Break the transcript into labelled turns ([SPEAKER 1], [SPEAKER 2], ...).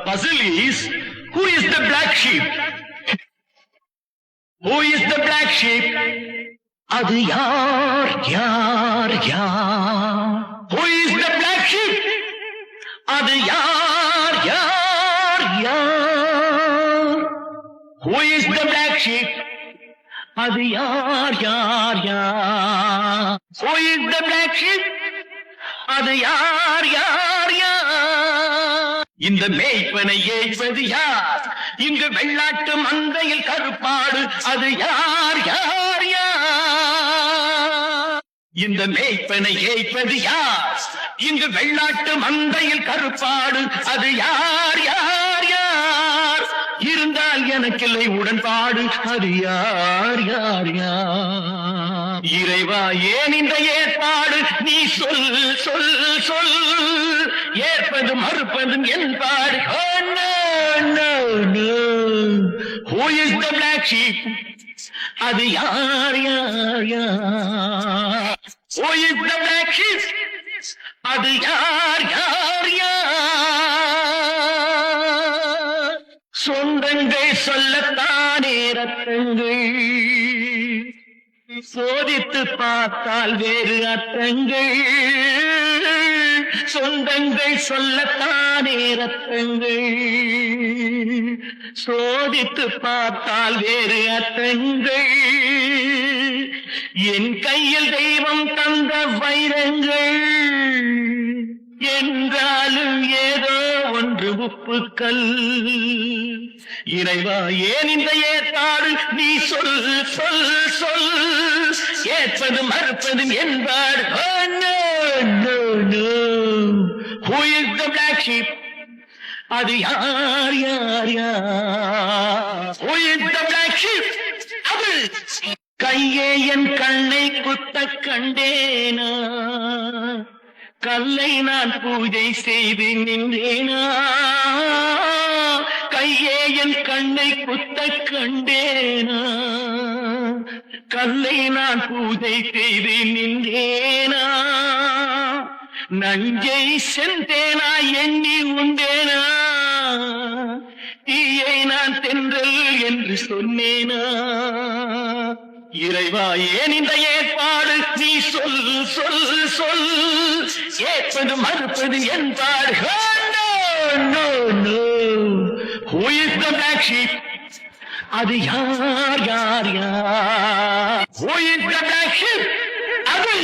[SPEAKER 1] puzzle is, who is the black sheep? Who is the black sheep? அது யார் யார் யார்? Who is the black sheep? அது யார் யார் யார்? Who is the black sheep? அது யார் யார் யார்? Who is the black sheep? அது யார் யார் யார்? இந்த மேய்ப்பனை ஏய்ப்பது யார்? இங்கு வெள்ளாட்டு மந்தையில் கருப்பாடு அது யார் யார் யார்? இந்த மேய்ப்பனை ஏய்ப்பது யார்? இங்கு வெள்ளாட்டு மந்தையில் கருப்பாடு அது யார் யார் யார்? இருந்தால் எனக்கில்லை உடன்பாடு அது யார் யார் யார்? இறைவா ஏன் இந்த ஏற்பாடு நீ சொல் சொல் சொல். ஏற்பது மறுப்பதும் என்பாடு. Oh, no, no, no. Who is the black sheep? அது யார் யார் யார்? Who is the black sheep? அது யார் யார் யார்? சொந்தங்கள் சொல்லத்தானே ரத்தங்கள், சோதித்து பார்த்தால் வேறு அர்த்தங்கள். சொந்தங்கள் சொல்லத்தானே ரத்தங்கள், சோதித்து பார்த்தால் வேறு அர்த்தங்கள். என் கையில் தெய்வம் தந்த வைரங்கள் என்றாலும் ஏதோ ஒன்று உப்புக்கள். இறைவா ஏன் இந்த ஏற்பாடு நீ சொல் சொல் சொல். ஏற்பது மறுப்பதும் என்பாடு. Oh, no, no, no. Who is the black sheep? அது யார் யார் யார்? Who is the black sheep? அது கையே என் கண்ணை குத்த கண்டேனா, கல்லை நான் பூஜை செய்து நின்றேனா. கையே என் கண்ணை குத்த கண்டேனா, கல்லை நான் பூஜை செய்து நின்றேனா. நஞ்சை சென்றேனா எண்ணி உண்டேனா, தீயை நான் தென்றல் என்று சொன்னேனா. இறைவா ஏன் இந்த ஏற்பாடு நீ சொல் சொல் சொல். ஏற்பது மறுப்பது என்பாடு. Oh, no, no, no. Who is the black sheep? அது யார் யார் யார்? Who is the black sheep? அது